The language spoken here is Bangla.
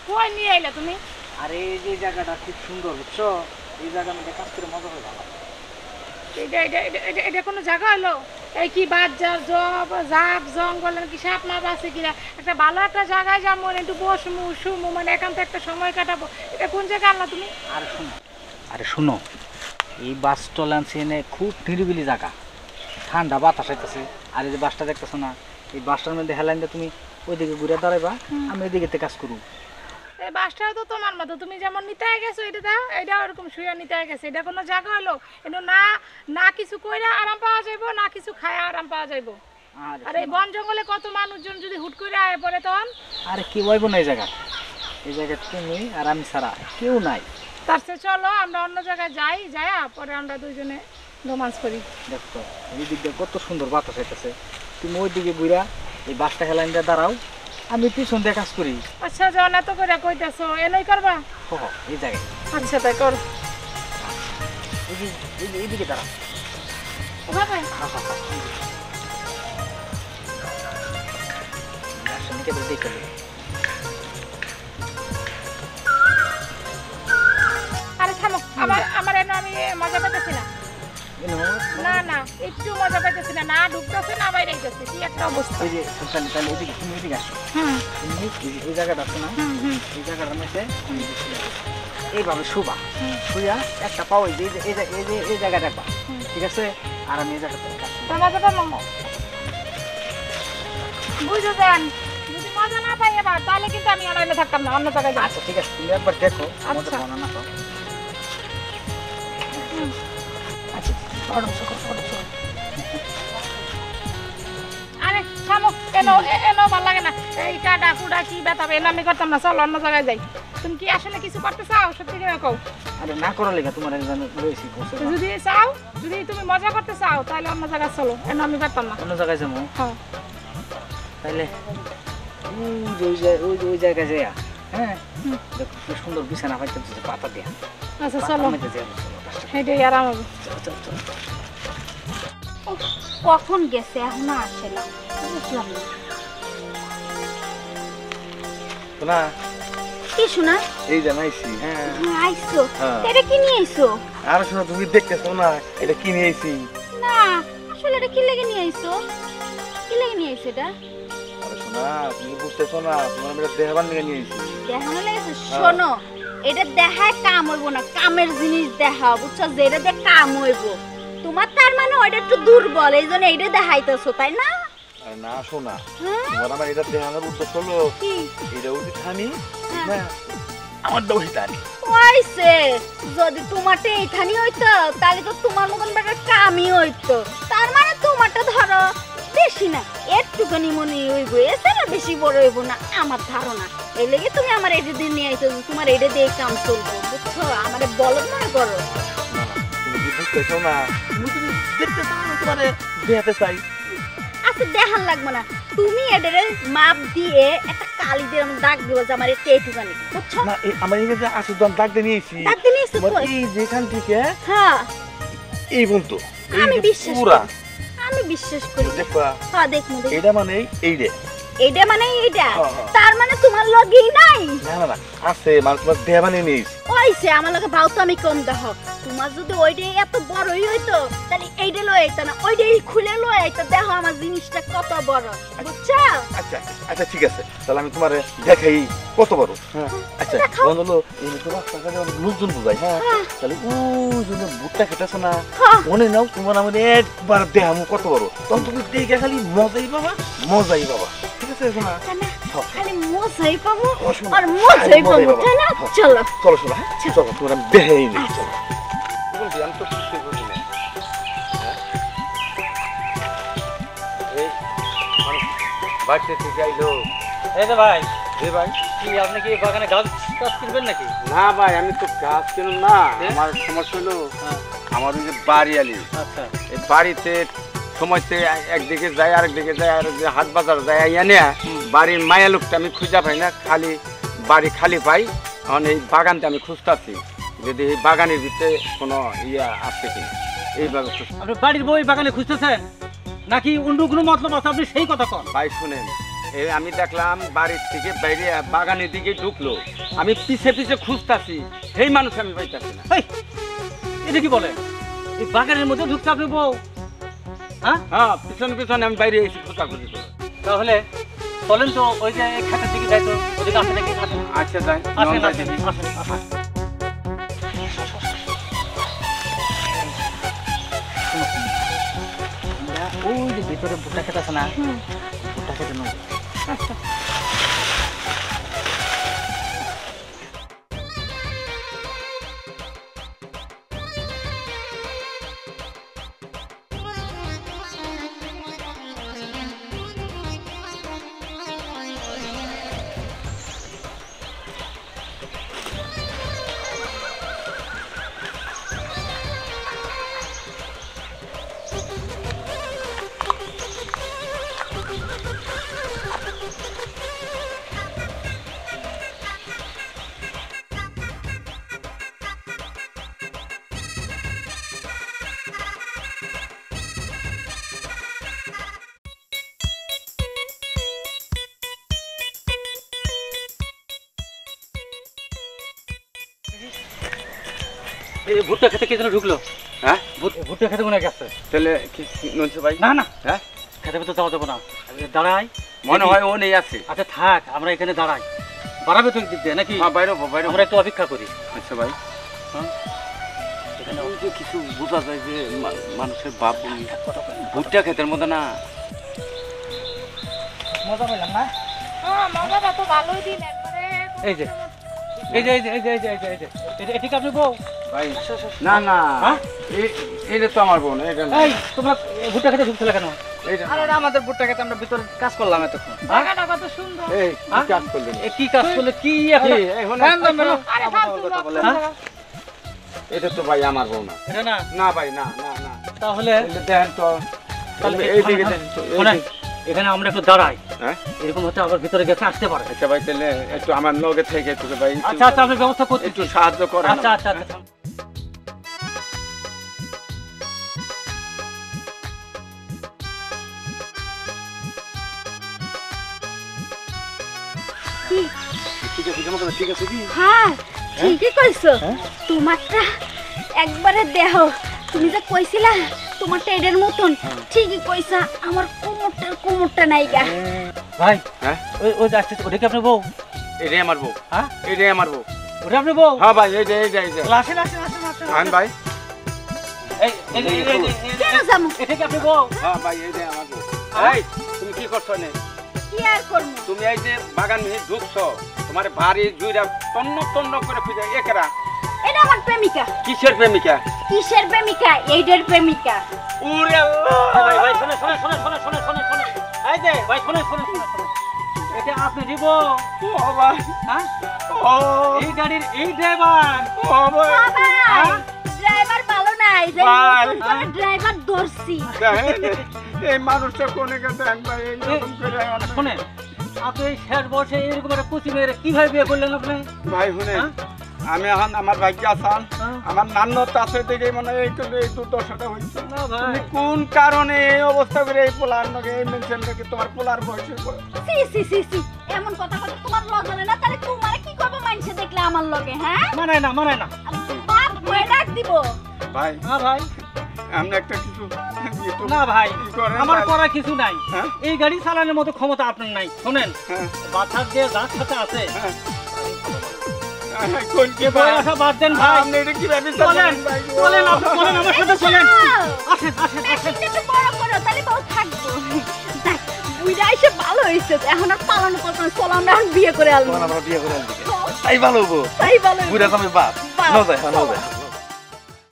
কই নিয়ে আইলা তুমি? আরে এই যে জায়গাটা খুব সুন্দর বুঝছো, এই জায়গার মধ্যে কাজ করে মজা হবে। এটা এটা এটা এটা এটা কোনো জায়গা হলো? এই কি বাজার জাপ জঙ্গল কি সাপ মাপ আছে কিনা? একটা ভালো একটা জায়গায় যাবো, একটু বসমু শুমু, মানে একান্ত একটা সময় কাটাবো। এটা কোন জায়গা আনলা তুমি? আরে শুনো, এই বাস স্ট্যান্ড এনে খুব নিরিবিলি জায়গা, ঠান্ডা বাতাস আইতেছে। আর এই যে বাসটা দেখতেছো না, এই বাসটার মধ্যে হেলাইন দিয়ে তুমি ওইদিকে ঘুরে দাঁড়াইবা, আমি এদিকে কাজ করবো। এই বাসটাও তো তোমার মতো, তুমি যেমন নিতে গেছো এটা দাও, এটা ওরকম শুয়ে নিতে গেছে। এটা কোনো জায়গা হলো? এটা না না কিছু কইরা আরাম পাওয়া যাইবো, না কিছু খায় আরাম পাওয়া যাইবো। আর এই বন জঙ্গলে কত মানুষজন যদি হুট করে আয় পড়ে তখন? আরে কেউ আইব না এই জায়গা, এই জায়গায় তুমি আর আমি ছাড়া কেউ নাই। তার চেয়ে চলো আমরা অন্য জায়গায় যাই, যাইয়া পরে আমরা দুইজনে রোমান্স করি। দেখো এই দিক দিয়ে কত সুন্দর বাতাস আইতেছে, তুমি ওই দিকে বুইরা এই বাসটা হেলাইন দিয়ে দাঁড়াও, আমি পিছন দিয়ে কাজ করি। আচ্ছা যখন এত করে কইতেছো এনেই করবা? এই জায়গায়। আচ্ছা তাই করো। এইদিকে দাঁড়াও। ওভাবে দেখে আরে থামো, আমার এনে আমি মজা পাইতেছি না। না না একটু মজা পাইতেছি না, না ঢুকতেছে না বাইরে আইতেছে, কি একটা অবস্থা। এই যে তাহলে এদিকে তুমি এদিকে আসো। তুমি এই জায়গাটা আছে না, এই জায়গাটার মধ্যে এইভাবে শুবা, শুয়া একটা পাও এই যে এই জায়গা রাখবা, ঠিক আছে? আর আমি এই জায়গাটা মজা পাবো, বুঝো যান। যদি মজা না পাই এবার, তাহলে কিন্তু আমি আর এনে থাকতাম না, অন্য জায়গায় যাই। আচ্ছা ঠিক আছে, তুমি একবার দেখো। আচ্ছা না তো আরে থামো, এনো এনো ভালো লাগে না, এই কাটা কুড়া কি ব্যথা এনো আমি করতাম না, চলো অন্য জায়গায় যাই। তুমি কি আসলে কিছু করতে চাও? সত্যি করে কও। আরে না করার লেগে তোমার রয়েছি। যদি চাও, যদি তুমি মজা করতে চাও, তাহলে অন্য জায়গায় চলো, এনো আমি পারতাম না। অন্য জায়গায় যাবো? হ্যাঁ তাইলে ওই জায়গায় যাইয়া, হ্যাঁ দেখো কি সুন্দর বিছানা পাইতেছে পাতা দিয়া। আচ্ছা চলো, সেটাই আরাম হবে। কখন গেছে এখনো আসে না, বুঝলাম না। শোনা কি শোনা? এই জানাইছি। হ্যাঁ আইছো, এটা কি নিয়ে আইছো? আর শোনা তুমি দেখতেছো না এটা কি নিয়ে আইছি? না আসলে এটা কি লেগে নিয়ে আইছো? কি লেগে নিয়ে আইছো এটা? আরে শোনা তুমি বুঝতেছো না, তোমার আমি এটা দেখাবার নিয়ে নিয়ে আইছি। দেখানো লেগেছে? শোনো, এটা দেখায় কাম হইব না, কামের জিনিস দেখাও, বুঝছো? যেটা দিয়ে কাম হইব। তোমার তার মানে ওইটা একটু দুর্বল, এই জন্য এইটা দেখাইতেছো, তাই না? আরে না শোনা, তোমার আমার এটা দেখানোর উদ্দেশ্য হলো কি এটা ওই থানি না, আমার দোষী থানি হইছে। যদি তোমারটা এইখানি হইতো, তাহলে তো তোমার মতন বেটার কামই হইতো। তার মানে তোমারটা ধরো বেশি না, একটুখানি মনে হইব, এছাড়া বেশি বড় হইব না আমার ধারণা। এই লেগে তুমি আমার এটা দিয়ে নিয়ে আইছো, তোমার এটা দিয়ে কাম চলবো, বুঝছো? আমারে বলো মনে করো। তুমি কি বুঝতেছো না? তুমি দেখতেছো না তোমার দেখাতে চাই। আচ্ছা দেখান লাগবে না, তুমি এটারে মাপ দিয়ে একটা কালি দিয়ে আমার দাগ দিবা যে আমার এটা এইটুখানি, বুঝছো? না আমার এই যে আসল দাগ দিয়ে নিয়েছি, দাগ দিয়ে নিয়েছো তোমার কই? এই যেখান থেকে হ্যাঁ এই বলতো আমি বিশ্বাস পুরা করি, আমি বিশ্বাস করি। দেখবা হ্যাঁ দেখমু দেখ। এটা মানে এই রে, এইটা মানে এইটা, হ্যাঁ, হ্যাঁ। তার মানে তোমার লগেই নাই? না না না আছে, মানে তোমার দেহ বানিয়ে নিয়েছি। ওইছে আমার লগে ভাও তো আমি কম দেখ। তোমার যদি ওইটাই এত বড়ই হইতো, তাহলে এইটা লয়ে আইতা না, ওইটাই খুলে লয়ে আইতা। দেখো আমার জিনিসটা কত বড়, বুঝছো? আচ্ছা আচ্ছা ঠিক আছে, তাহলে আমি তোমার দেখাই কত বড়। হ্যাঁ আচ্ছা দেখাও। বলো এই তো রাস্তাঘাটে অনেক লোকজন বুঝাই। হ্যাঁ তাহলে ওই জন্য ভুট্টা খেতেছো না, হ্যাঁ। মনে নাও তোমার আমাদের একবার দেখামো কত বড়, তখন তুমি দেখে খালি মজাই বাবা, মজাই বাবা। ঠিক আছে শোনা? খালি মজাই পাবো ও শোনো, আর মজাই মজাই পাবো, পাবো। তাই না? হ্যাঁ। চলো চলো শোনা, চলো তোমার আমি দেখাই নিই। চলো আমি তো বুঝতে পারি না। এই বাড়িতে থেকে আইলো। এই যে ভাই, রে ভাই, কি আপনি কি বাগানে গাছ কিনবেন নাকি? না ভাই আমি তো গাছ কিনুন না, আমার সমস্যা হলো আমার ওই যে বাড়ি আলি। আচ্ছা এই বাড়িতে সময়তে একদিকে যায় আরেকদিকে যায়, আর হাট বাজার যায় এনে বাড়ির মায়া লোকটা আমি খুঁজে পাই না, খালি বাড়ি খালি পাই। এখন এই বাগানটা আমি খুঁজতেছি, যদি এই বাগানের ভিতরে কোনো ইয়া আছে কিনা এইভাবে খুঁজতে। আপনি বাড়ির বই বাগানে খুঁজতেছেন নাকি অন্য কোনো মতলব আছে? আপনি সেই কথা কন। ভাই শুনেন, এই আমি দেখলাম বাড়ির থেকে বাইরে বাগানের দিকে ঢুকলো, আমি পিছে পিছে খুঁজতাছি, সেই মানুষ আমি পাইতাছি না। এই, এটা কি বলে? এই বাগানের মধ্যে ঢুকছে আপনি বউ? হ্যাঁ, হ্যাঁ, পিছনে পিছনে আমি বাইরে এসে খোঁজাখুঁজি করে। তাহলে বলেন তো ওই যে খাটের দিকে যাই তো, ওদিকে আসে নাকি? আচ্ছা যাই, আসেন যাই আসেন দেখি। আসেন আসেন। ওই যে ভিতরে ভুট্টা খেতে আছে না, ভুট্টা খেতে নয়। এই ভুট্টা খেতে কে যেন ঢুকলো? হ্যাঁ, ভুট্টা খেতে মনে হয় গেছে। তাহলে কি নন্টু ভাই? না না, হ্যাঁ, খেতে তো যাওয়া যাবো না, দাঁড়াই। মনে হয় ও নেই আছে। আচ্ছা থাক, আমরা এখানে দাঁড়াই। বাড়াবে তো দিক দিয়ে নাকি? হ্যাঁ, বাইরে বাইরে। আমরা একটু অপেক্ষা করি। আচ্ছা ভাই, হ্যাঁ, এখানে ওই যে কিছু বোঝা যায় যে মানুষের বাপ ভুট্টা ক্ষেতের মধ্যে না। মজা পেলাম না? মজাটা তো ভালোই দিন একবারে। এই যে এই যে এই যে এই যে এই যে এই যে এই যে এটা কি আপনি বউ? ভাই না না, হ্যাঁ? এটা তো আমার বোন, এটা না। এই তোমরা ভুট্টা খেতে ঢুকছিলে কেন? এইটা আরে ওটা আমাদের ভুট্টা খেতে আমরা ভিতরে কাজ করলাম এতক্ষণ। জায়গাটা কত সুন্দর। এই কি হ্যাঁ? কাজ করলেন? এ কি কাজ করলে কি এখন? কি, এখন হ্যাঁ, না, না, আরে ফালতু কথা লোক বলে। তোমরা। এটা তো ভাই আমার বোন না। এটা না, না ভাই, না না না, তাহলে এটা দেখেন তো, তাহলে এই দিকে দেন তো, এই শোনেন, দিকে। এখানে আমরা একটু দাঁড়াই। হ্যাঁ, এরকম হতে আবার ভিতরে গেছে আসতে পারে। আচ্ছা ভাই, তাহলে একটু আমার লগে থেকে একটু ভাই একটু- আচ্ছা আচ্ছা, আপনি ব্যবস্থা করতে একটু সাহায্য করেন। আচ্ছা আচ্ছা আচ্ছা। ঠিক আছে, কেমন করে, ঠিক আছে কি? হ্যাঁ ঠিকই কইছো। তোমারটা একবারে দেহ, তুমি যে কইছিলা তোমারটা এদের মতন, ঠিকই কইছা। আমার কোমরটা নাই গা। ভাই, হ্যাঁ, ওই যে আসছে, ওটা কি আপনি বউ? এটাই আমার বউ। হ্যাঁ, এটাই আমার বউ। ওটা আপনি বউ? হ্যাঁ ভাই, এই যে এই যে এই যে আসেন আসেন আসেন আসেন। আন ভাই। কেন যাবো? এটা কি আপনি বউ? হ্যাঁ ভাই, এই যে আমার বউ। এই তুমি কি করছো নে? কি আর করবো? তুমি এই যে বাগান নিয়ে ঢুকছো, তোমার বাড়ি জুইরা তন্ন তন্ন করে খুঁজে একরা। এটা আমার প্রেমিকা। কিসের প্রেমিকা? কিসের প্রেমিকা? এইটার প্রেমিকা। ওরে আল্লাহ! ভাই ভাই শুনে শুনে শুনে শুনে শুনে শুনে শুনে এই যে ভাই শুনে শুনে শুনে শুনে, এটা আপনি দিব? ও ভাই, হ্যাঁ, ও এই গাড়ির এই ড্রাইভার? ও ভাই, বাবা, ড্রাইভার ভালো নাই, যে ভাই। নতুন করে ড্রাইভার ধরছি। দেখেন, এই মানুষটা কোনে গেছে ভাই, এইরকম করে শুনেন, আপনি এই শেষ বয়সে এরকম একটা কুচি মেয়েরা কিভাবে বিয়ে করলেন আপনি? ভাই শুনে, হ্যাঁ? আমি এখন আমার ভাগ্য আসান, হ্যাঁ? আমার নান্নত আছে দেখে মনে হয় এই দুর্দশাটা হয়েছে। না ভাই, তুমি কোন কারণে এই অবস্থা করে এই পোলার নগে এই মেনশন নাকি তোমার পোলার বয়সে সি সি সি সি, এমন কথা কথা তোমার লজ্জা নেই না? তাহলে তোমারে কি করবো মানুষে দেখলে আমার লগে? হ্যাঁ, মানায় না মানায় না। বাপ বয়ে ডাক দিব। ভাই, না ভাই, আমরা একটা কিছু একটু না ভাই, ই করেন আমার ভাই। করার কিছু নাই। হ্যাঁ? এই গাড়ি চালানোর মতো ক্ষমতা আপনার নাই। শুনেন, হ্যাঁ, বাচ্চার যে যার সাথে আছে, হ্যাঁ। কোন কি এ ভাই? বয়স বাদ দেন ভাই। আপনি এটা কি ব্যবস্থা চলেন করেন ভাই? চলেন, আপনি চলেন আমার সাথে চলেন। আসেন আসেন আসেন। মেশিনটা একটু বড় করো, তাহলে বউ থাকবো। দেখ, বুইড়া এসে ভালো হয়েছে, এখন আর পালানো করবো না। চলো আমরা এখন বিয়ে করে আনবো। আমরা বিয়ে করে আনবি। তাই ভালো হবো। তাই ভালো হয়েছে। বুড়া তুমি বাপ। বাপ। নজায়, নজায়।